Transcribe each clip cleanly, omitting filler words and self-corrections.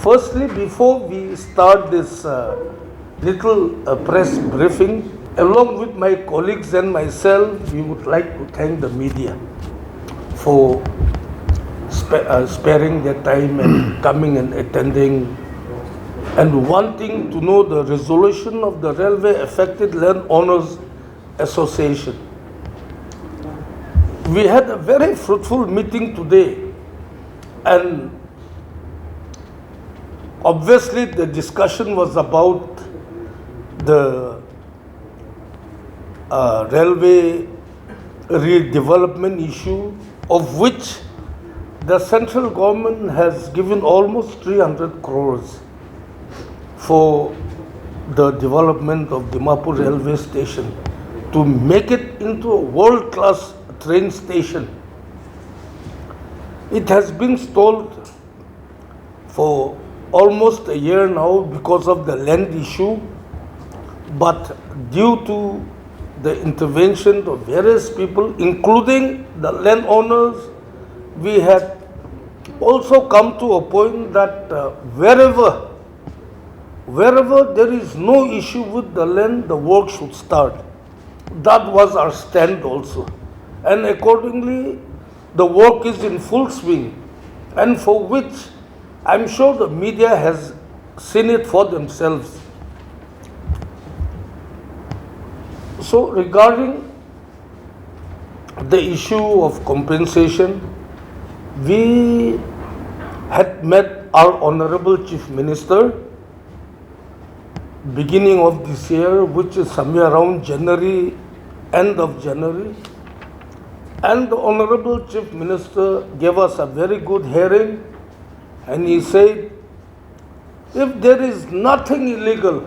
Firstly, before we start this little press briefing, along with my colleagues and myself, we would like to thank the media for sparing their time and coming and attending and wanting to know the resolution of the Railway Affected Landowners Association. We had a very fruitful meeting today, and obviously the discussion was about the railway redevelopment issue, of which the central government has given almost 300 crores for the development of Dimapur railway station to make it into a world-class train station. It has been stalled for almost a year now because of the land issue, but due to the intervention of various people, including the landowners, we had also come to a point that wherever there is no issue with the land, the work should start. That was our stand also. And accordingly, the work is in full swing, and for which I'm sure the media has seen it for themselves. So regarding the issue of compensation, we had met our Honorable Chief Minister beginning of this year, which is somewhere around January, end of January. And the Honorable Chief Minister gave us a very good hearing, and he said, if there is nothing illegal,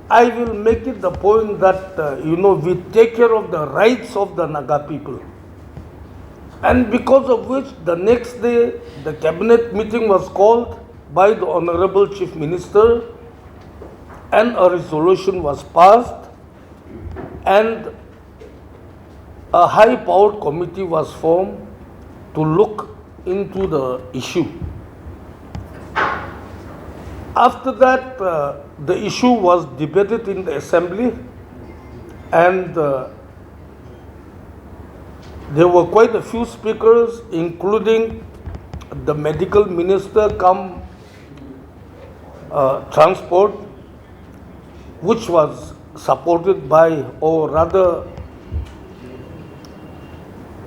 I will make it the point that, we take care of the rights of the Naga people. And because of which, the next day, the cabinet meeting was called by the Honorable Chief Minister, and a resolution was passed, and a high-powered committee was formed to look into the issue. After that, the issue was debated in the assembly, and there were quite a few speakers, including the medical minister come transport, which was supported by, or rather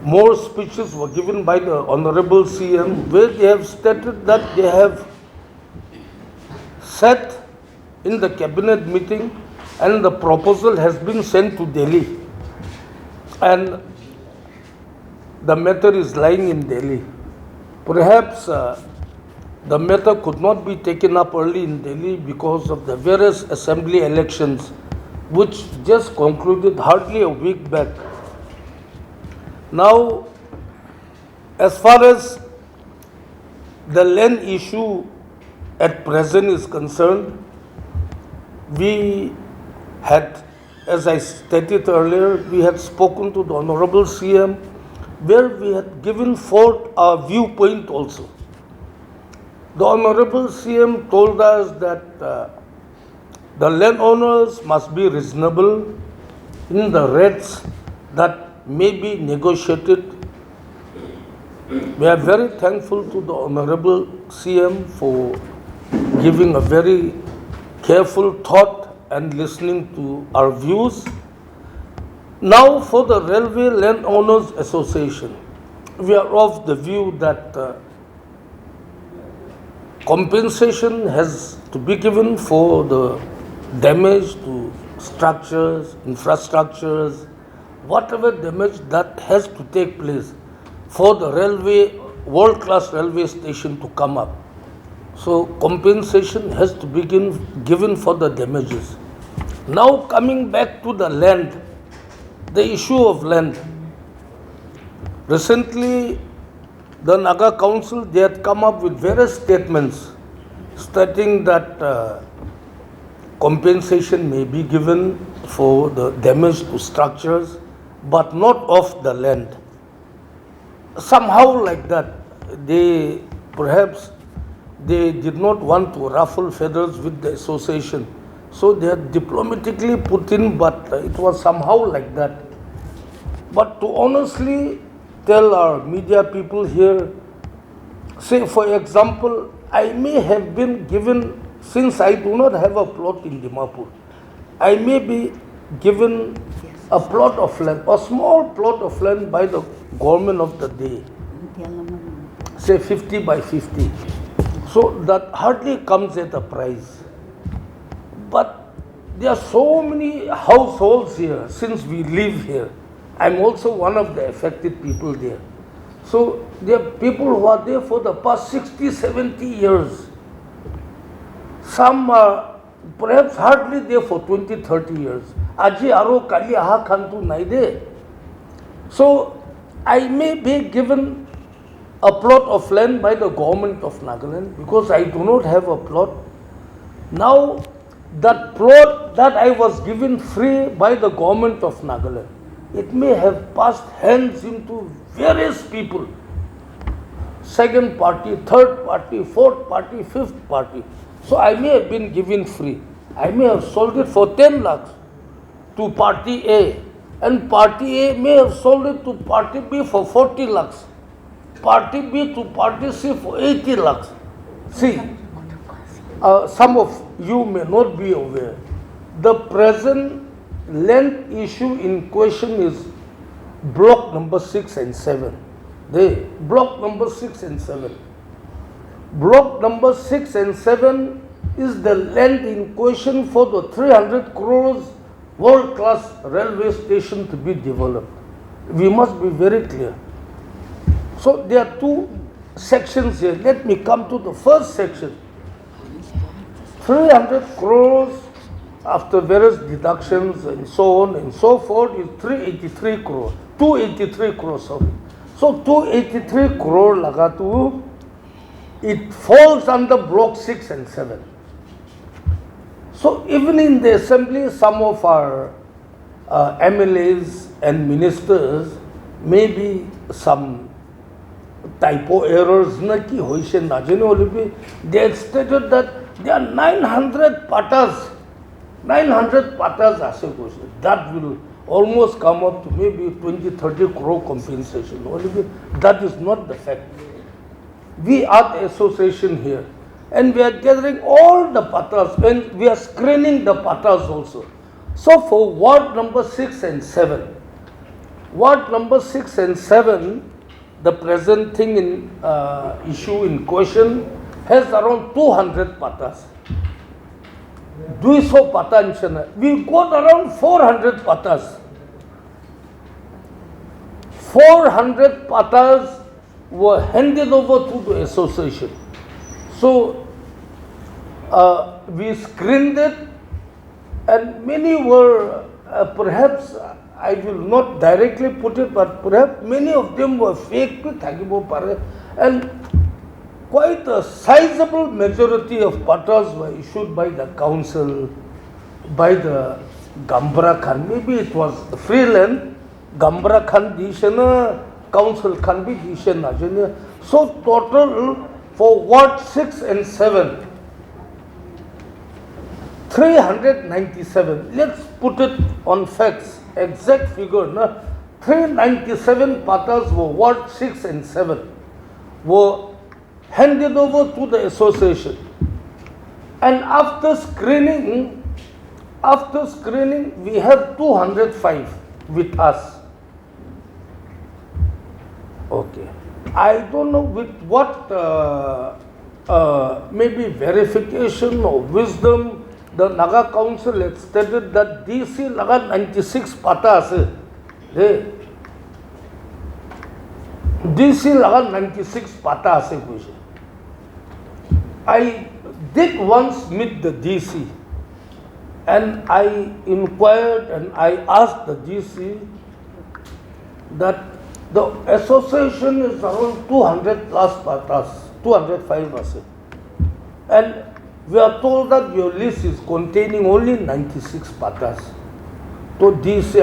more speeches were given by the Honorable CM, where they have stated that they have sat in the cabinet meeting and the proposal has been sent to Delhi, and the matter is lying in Delhi. Perhaps the matter could not be taken up early in Delhi because of the various assembly elections which just concluded hardly a week back. Now, as far as the land issue at present is concerned, we had, as I stated earlier, we had spoken to the Honorable CM, where we had given forth our viewpoint also. The Honorable CM told us that the landowners must be reasonable in the rates that may be negotiated. We are very thankful to the Honorable CM for giving a very careful thought and listening to our views. Now for the Railway Landowners Association, we are of the view that compensation has to be given for the damage to structures, infrastructures, whatever damage that has to take place for the railway, world-class railway station to come up. So compensation has to be given for the damages. Now coming back to the land, the issue of land. Recently, the Naga Council, they had come up with various statements stating that compensation may be given for the damage to structures, but not of the land. Somehow like that, they perhaps they did not want to ruffle feathers with the association. So they had diplomatically put in, but it was somehow like that. But to honestly tell our media people here, say for example, I may have been given, since I do not have a plot in Dimapur, I may be given a plot of land, a small plot of land by the government of the day, say 50 by 50. So that hardly comes at a price. But there are so many households here since we live here. I'm also one of the affected people there. So there are people who are there for the past 60, 70 years. Some are perhaps hardly there for 20, 30 years. Aji aro kali aha khantu naide. So I may be given a plot of land by the government of Nagaland because I do not have a plot. Now that plot that I was given free by the government of Nagaland, it may have passed hands into various people. Second party, third party, fourth party, fifth party. So I may have been given free. I may have sold it for 10 lakhs to party A, and party A may have sold it to party B for 40 lakhs. Party B to party C for 80 lakhs. See, some of you may not be aware. The present land issue in question is block number 6 and 7. Block number 6 and 7. Block number 6 and 7 is the land in question for the 300 crores world-class railway station to be developed. We must be very clear. So there are two sections here. Let me come to the first section. 300 crores after various deductions and so on and so forth is 383 crores. 283 crores, sorry. So 283 crore lagatu, it falls under block 6 and 7. So even in the assembly, some of our MLAs and ministers, maybe some typo errors, they had stated that there are 900 patas. 900 patas that will almost come up to maybe 20-30 crore compensation. That is not the fact. We are the association here and we are gathering all the patas and we are screening the patas also. So for ward number 6 and 7, ward number 6 and 7, the present thing in issue in question has around 200 patas. 200 patas. We got around 400 patas. 400 patas were handed over to the association. So we screened it, and many were perhaps, I will not directly put it, but perhaps many of them were fake, and quite a sizable majority of patas were issued by the council, by the Gambra Khan. Maybe it was free land, Gambra Khan Dishana, council Khan be Dishana. So total for Ward 6 and 7, 397. Let's put it on facts, exact figure. 397 patas were Ward 6 and 7 were handed over to the association. And after screening, we have 205 with us. Okay. I don't know with what maybe verification or wisdom, the Naga Council had stated that DC laga 96 patas. DC laga 96 patas. I did once meet the DC and I inquired and I asked the DC that the association is around 200 plus patas, 205 and we are told that your list is containing only 96 patas. So DC,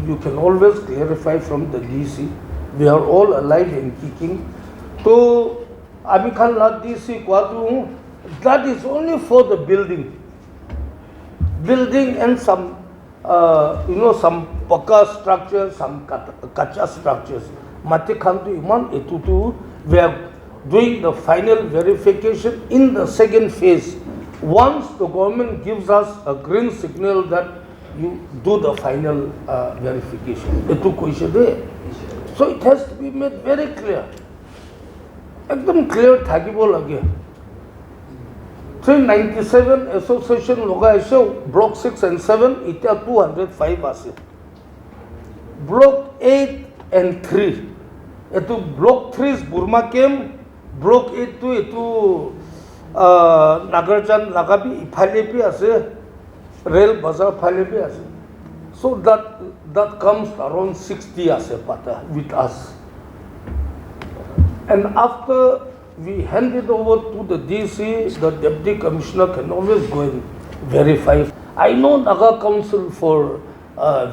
you can always clarify from the DC. We are all alive and kicking. So Amikhan la DC Kwadu, that is only for the building. Building and some, some paka structures, some kacha structures. Matikhantu iman etutu, we are doing the final verification in the second phase. Once the government gives us a green signal that you do the final verification. So it has to be made very clear. Ekdam clear thakibo lage. 397 association loga ase block 6 and 7 itya 205 ase. Block 8 and 3. Etu block 3 is Burma Kem, block 8 to etu Nagarjan lagabi iphale pi ase, rail bazaar phale pi ase. So that comes around 60 ase pata with us. And after we hand it over to the DC, the Deputy Commissioner can always go and verify. I know Naga Council for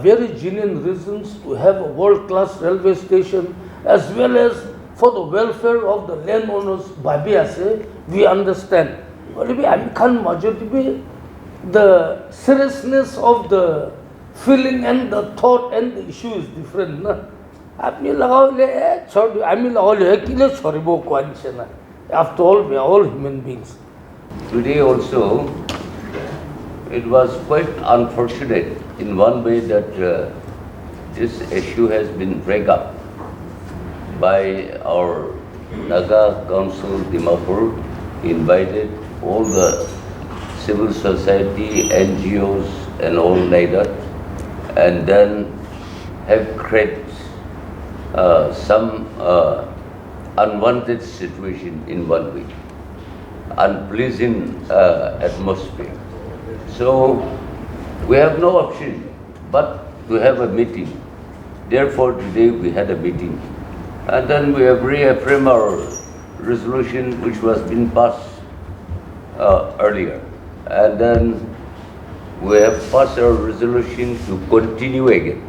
very genuine reasons to have a world-class railway station as well as for the welfare of the landowners, Babiase, we understand. But the seriousness of the feeling and the thought and the issue is different. Na? After all, we are all human beings. Today also, it was quite unfortunate in one way that this issue has been dragged up by our Naga Council Dimapur, invited all the civil society, NGOs and all like that, and then have created some unwanted situation in one way, unpleasant atmosphere. So we have no option but to have a meeting. Therefore today we had a meeting, and then we have reaffirmed our resolution which was being passed earlier, and then we have passed our resolution to continue again.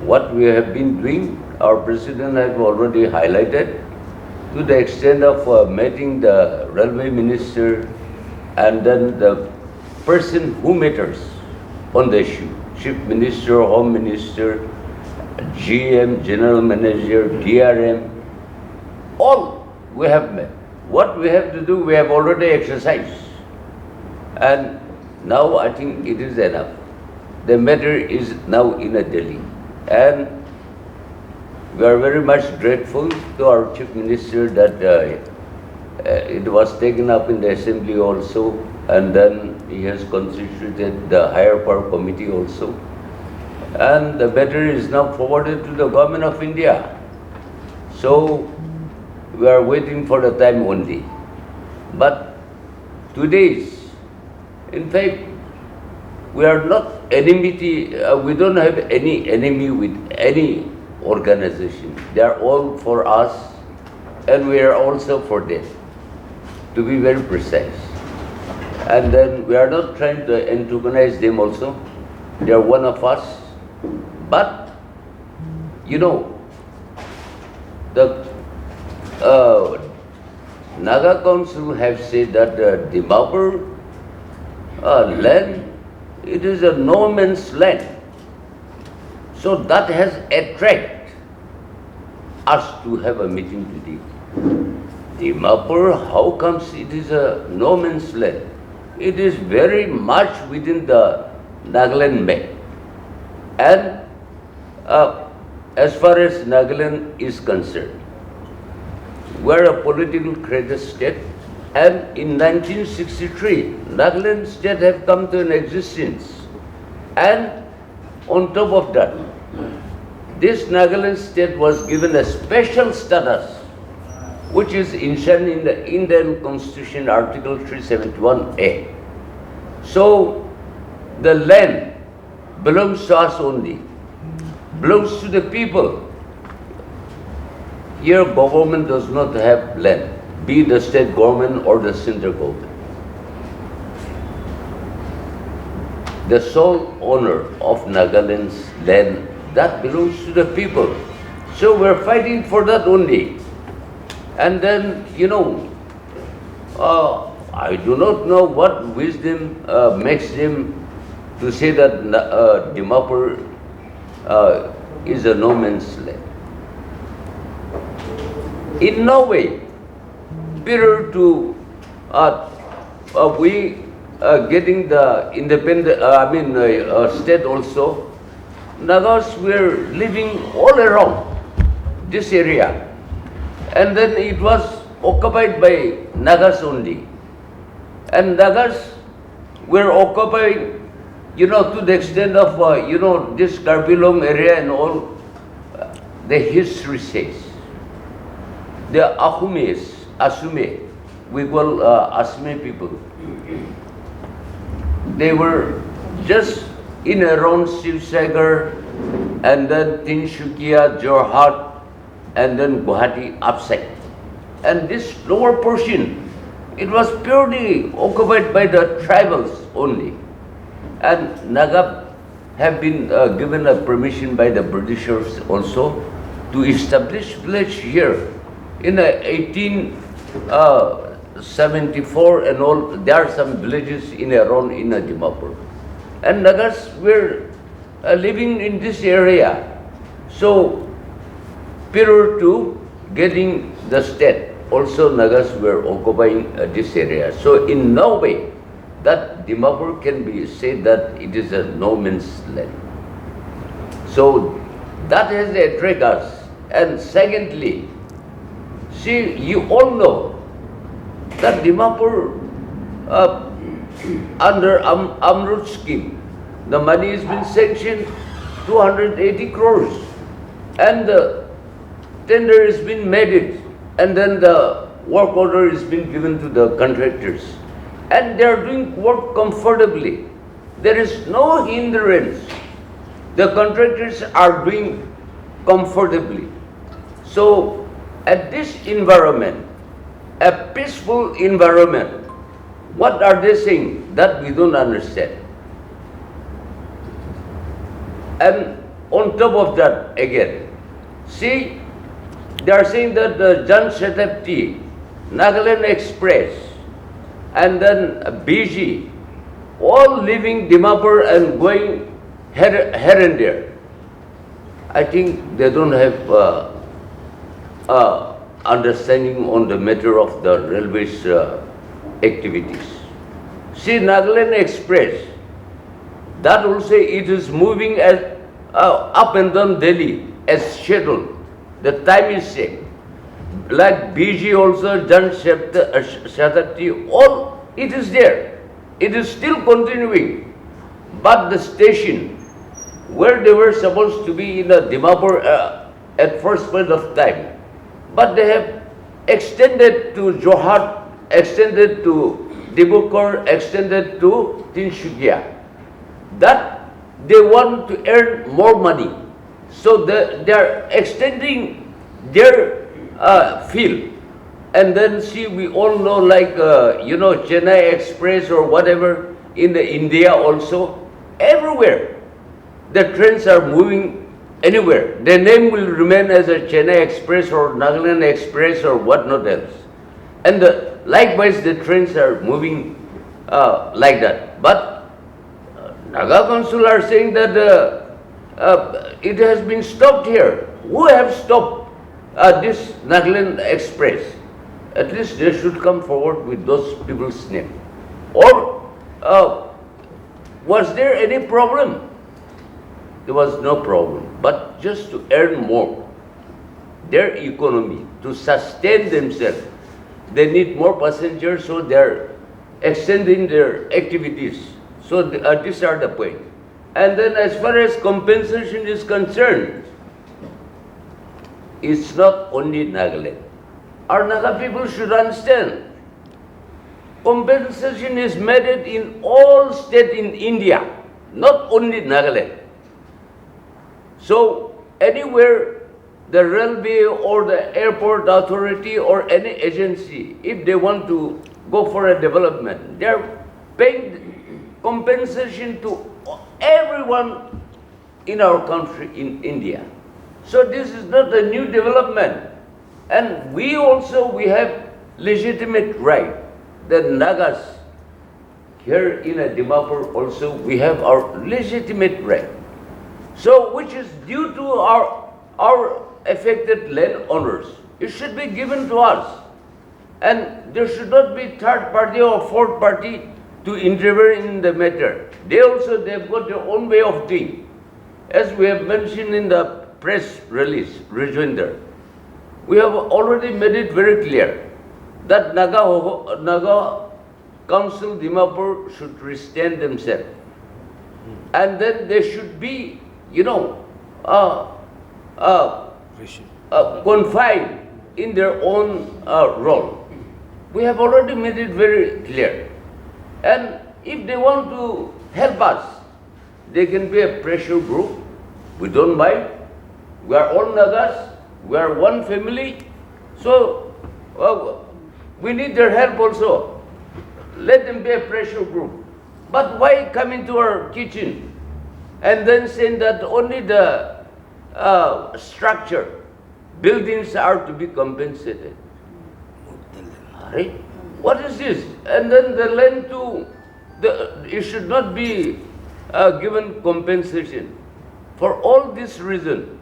What we have been doing, our President has already highlighted, to the extent of meeting the Railway Minister and then the person who matters on the issue, Chief Minister, Home Minister, GM, General Manager, DRM, all we have met. What we have to do, we have already exercised. And now I think it is enough. The matter is now in a Delhi. And we are very much grateful to our Chief Minister that it was taken up in the Assembly also, and then he has constituted the Higher Power Committee also. And the matter is now forwarded to the Government of India. So we are waiting for the time only. But today's, in fact, we are not enmity, we don't have any enemy with any organization. They are all for us, and we are also for them, to be very precise. And then we are not trying to antagonize them also. They are one of us. But, you know, the Naga Council have said that Dimapur land, it is a no man's land. So that has attracted us to have a meeting today. Dimapur, how comes it is a no man's land? It is very much within the Nagaland map. And as far as Nagaland is concerned, we are a political created state, and in 1963, Nagaland state have come to an existence. And on top of that, this Nagaland state was given a special status, which is enshrined in the Indian Constitution, Article 371A. So the land belongs to us only, belongs to the people. Here government does not have land, be the state government or the central government. The sole owner of Nagaland's land, that belongs to the people. So we're fighting for that only. And then, I do not know what wisdom makes them to say that Dimapur is a no man's land. In no way, prior to we getting the independent, state also, Nagas were living all around this area. And then it was occupied by Nagas only. And Nagas were occupied, to the extent of, this Karbilong area and all, the history says. The Asume, we call Asume people. They were just in around Shivsagar and then Tinshukia, Jorhat, and then Guwahati upside. And this lower portion, it was purely occupied by the tribals only. And Naga have been given a permission by the Britishers also to establish village here. In 1874 and all, there are some villages in around in Dimapur. And Nagas were living in this area. So, prior to getting the state, also Nagas were occupying this area. So, in no way that Dimapur can be said that it is a no man's land. So, that has attracted us. And secondly, see, you all know that Dimapur, under Amrut scheme, the money has been sanctioned 280 crores, and the tender has been made, and then the work order has been given to the contractors, and they are doing work comfortably. There is no hindrance. The contractors are doing comfortably. So, at this environment, a peaceful environment, what are they saying? That we don't understand. And on top of that, again, see, they are saying that the Jan Shatabdi, Nagaland Express, and then BG, all leaving Dimapur and going here and there. I think they don't have understanding on the matter of the railways activities. See, Nagaland Express, that also it is moving as up and down Delhi as scheduled. The time is same. Like BG also, Jan Shatabdi, all it is there. It is still continuing. But the station where they were supposed to be in the Dimapur at first point of time, but they have extended to Jorhat, extended to Dibukor, extended to Tinshukia. That they want to earn more money. So they are extending their field. And then see, we all know like, Chennai Express or whatever in the India also, everywhere. The trains are moving anywhere. Their name will remain as a Chennai Express or Nagaland Express or whatnot else. And likewise, the trains are moving like that. But Naga Council are saying that it has been stopped here. Who have stopped this Nagaland Express? At least they should come forward with those people's name. Or was there any problem? There was no problem, but just to earn more, their economy, to sustain themselves, they need more passengers, so they're extending their activities. So these are the point. And then as far as compensation is concerned, it's not only Nagaland. Our Naga people should understand, compensation is made in all states in India, not only Nagaland. So, anywhere the railway or the airport authority or any agency, if they want to go for a development, they are paying compensation to everyone in our country, in India. So, this is not a new development. And we have legitimate right. The Nagas here in Dimapur also, we have our legitimate right. So, which is due to our affected landowners. It should be given to us. And there should not be third party or fourth party to intervene in the matter. They've got their own way of doing. As we have mentioned in the press release, rejoinder, we have already made it very clear that Naga Council Dimapur should restrain themselves. And then they should be, confined in their own role. We have already made it very clear. And if they want to help us, they can be a pressure group. We don't mind. We are all Nagas. We are one family. So we need their help also. Let them be a pressure group. But why come into our kitchen and then saying that only the structure, buildings are to be compensated? Right? What is this? And then the land to, it should not be given compensation. For all this reason,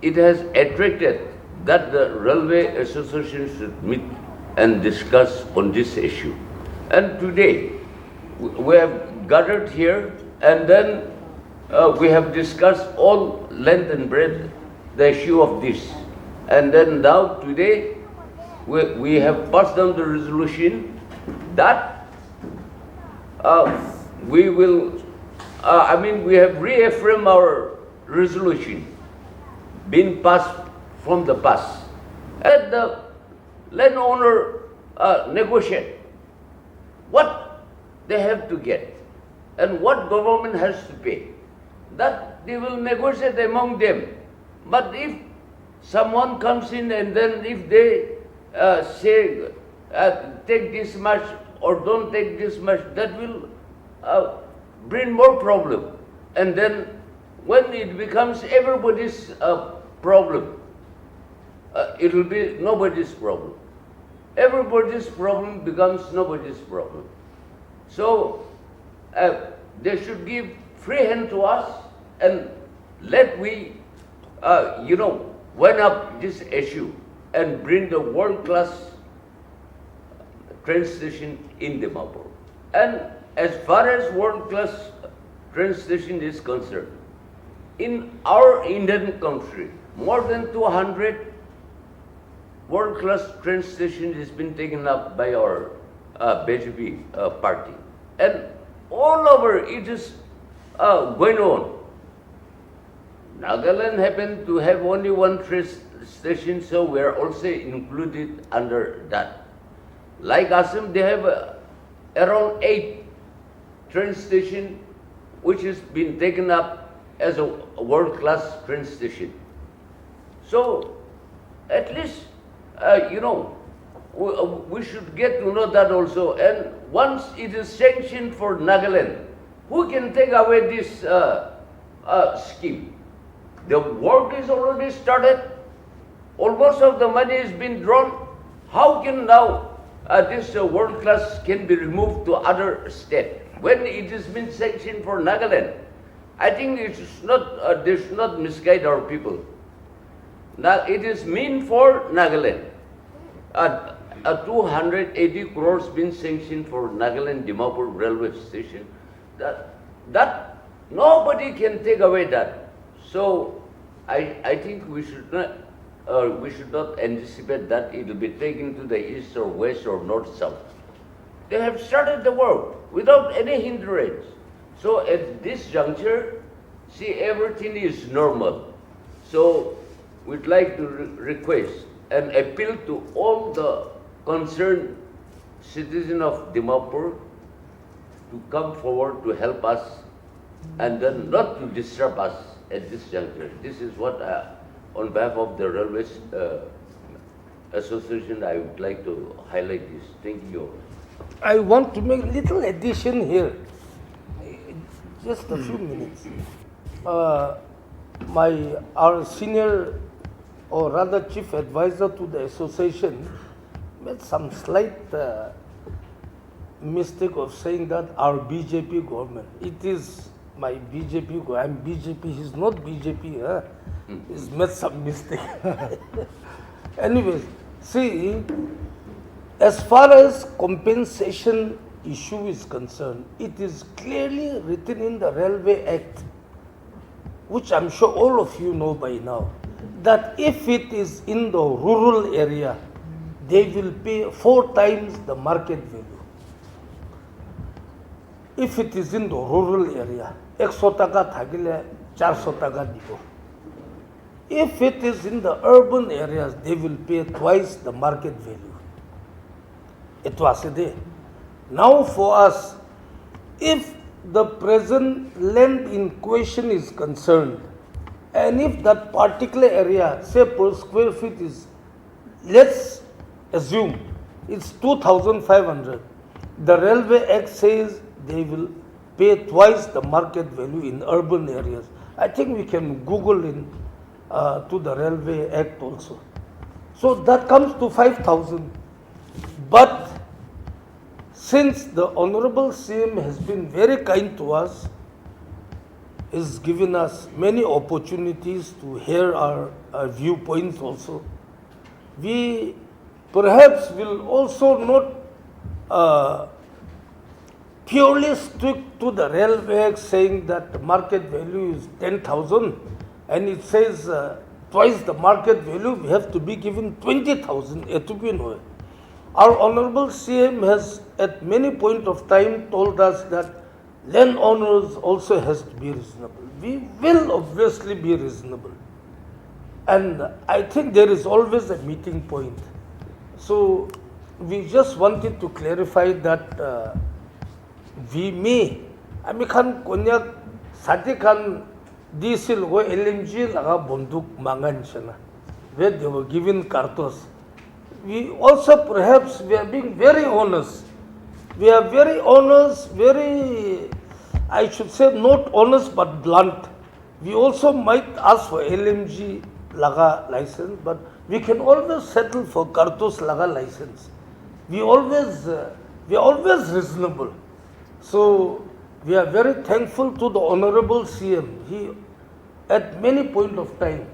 it has attracted that the Railway Association should meet and discuss on this issue. And today, we have gathered here and then we have discussed all length and breadth the issue of this. And then now today, we have passed down the resolution that we will, we have reaffirmed our resolution being passed from the past. And the landowner negotiate what they have to get and what government has to pay. That they will negotiate among them. But if someone comes in and then if they say take this much or don't take this much, that will bring more problem. And then when it becomes everybody's problem, it will be nobody's problem. Everybody's problem becomes nobody's problem. So they should give free hand to us and let we, wind up this issue and bring the world-class train station in Dimapur. And as far as world-class train station is concerned, in our Indian country, more than 200 world-class train stations has been taken up by our BJP party. And all over it is going on. Nagaland happened to have only one train station, so we are also included under that. Like Assam, they have around 8 train stations which has been taken up as a world-class train station. So, at least, we should get to know that also. And once it is sanctioned for Nagaland, who can take away this scheme? The work is already started. Almost of the money has been drawn. How can now this world class can be removed to other state when it has been sanctioned for Nagaland? I think it is not. They should not misguide our people. Now it is meant for Nagaland. 280 crores been sanctioned for Nagaland Dimapur railway station. That nobody can take away that. So I think we should not anticipate that it will be taken to the east or west or north south. They have started the work without any hindrance. So at this juncture, see, everything is normal. So we'd like to request and appeal to all the concerned citizens of Dimapur to come forward to help us and then not to disturb us at this juncture. This is what, on behalf of the Railways Association, I would like to highlight this. Thank you. I want to make a little addition here. Just a few minutes. Our senior or rather chief advisor to the association, made some slight mistake of saying that our BJP government. It is my BJP government. I'm BJP. He's not BJP. Huh? He's made some mistake. Anyways, see, as far as compensation issue is concerned, it is clearly written in the Railway Act, which I'm sure all of you know by now, that if it is in the rural area, they will pay 4 times the market value. If it is in the rural area, 100 taka thagile 400 taka dibo. If it is in the urban areas, they will pay twice the market value. It was there. Now for us, if the present land in question is concerned, and if that particular area, say per square feet is, let's assume it's 2,500, the Railway Act says they will pay twice the market value in urban areas. I think we can Google in to the Railway Act also. So that comes to 5,000. But since the Honorable CM has been very kind to us, has given us many opportunities to hear our viewpoints also, we perhaps will also not purely stick to the Railway Act saying that the market value is 10,000 and it says twice the market value, we have to be given 20,000. Our Honorable CM has at many point of time told us that landowners also has to be reasonable. We will obviously be reasonable. And I think there is always a meeting point. So we just wanted to clarify that we may, I can konyak sati kan diesel go LMG laga bonduk mangan chana, where they were given cartos. We also perhaps we are being very honest. We are very honest, very, I should say not honest but blunt. We also might ask for LMG laga license, but we can always settle for cartos laga license. We are always reasonable. So we are very thankful to the Honorable CM. He, at many point of time,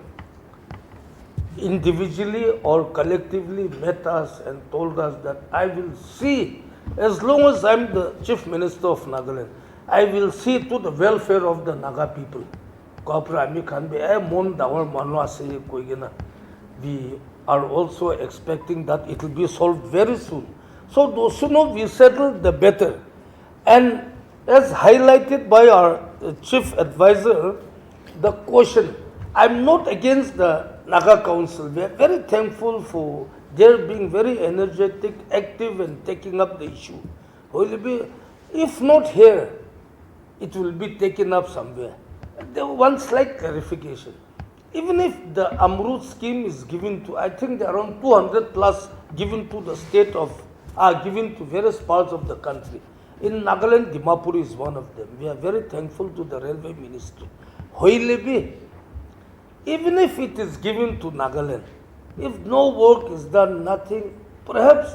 individually or collectively met us and told us that I will see, as long as I am the Chief Minister of Nagaland, I will see to the welfare of the Naga people. We are also expecting that it will be solved very soon. So the sooner we settle, the better. And as highlighted by our Chief Advisor, the question, I'm not against the Naga Council. We are very thankful for their being very energetic, active and taking up the issue. If not here, it will be taken up somewhere. There one slight clarification. Even if the Amrut scheme is given to, I think there are around 200 plus given to the state of, given to various parts of the country. In Nagaland, Dimapur is one of them. We are very thankful to the Railway Ministry. Even if it is given to Nagaland, if no work is done, nothing, perhaps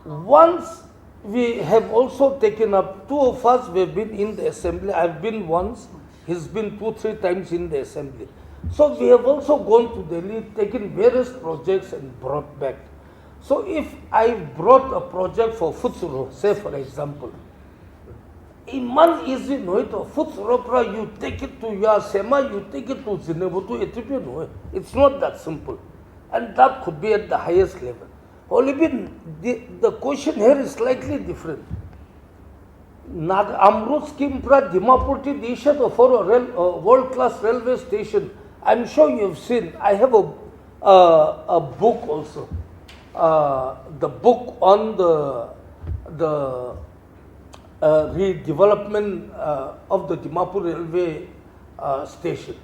once we have also taken up, 2 of us we have been in the assembly. I've been once, he's been 2-3 times in the assembly. So we have also gone to Delhi, taken various projects and brought back. So if I brought a project for Futsuro, say for example, Iman easy no it Futsuropra, you take it to Yasema, you take it to Zinebutu, it's not that simple. And that could be at the highest level. Only the question here is slightly different. Amrut scheme pra Dimapurti Disha for a world-class railway station. I'm sure you have seen. I have a book also. The book on the redevelopment of the Dimapur railway station.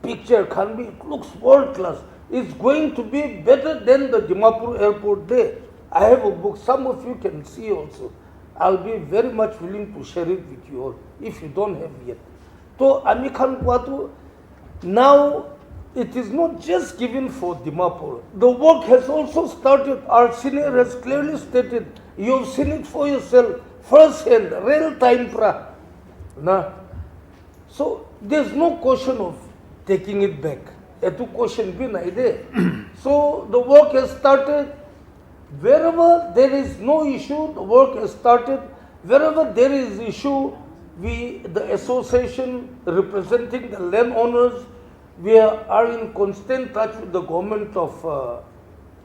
Picture can be, it looks world class. It's going to be better than the Dimapur airport there. I have a book, some of you can see also. I'll be very much willing to share it with you all if you don't have yet. So Amikhan Kwatu, now it is not just given for Dimapur. The work has also started. Our senior has clearly stated, you have seen it for yourself, first hand, real time pra. Na? So there's no question of taking it back. Etu question bhi nahi de. So the work has started. Wherever there is no issue, the work has started. Wherever there is issue, we, the association representing the landowners, we are in constant touch with the government of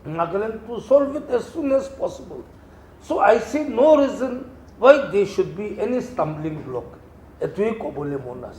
Nagaland to solve it as soon as possible. So I see no reason why there should be any stumbling block. Etui ko bole monas.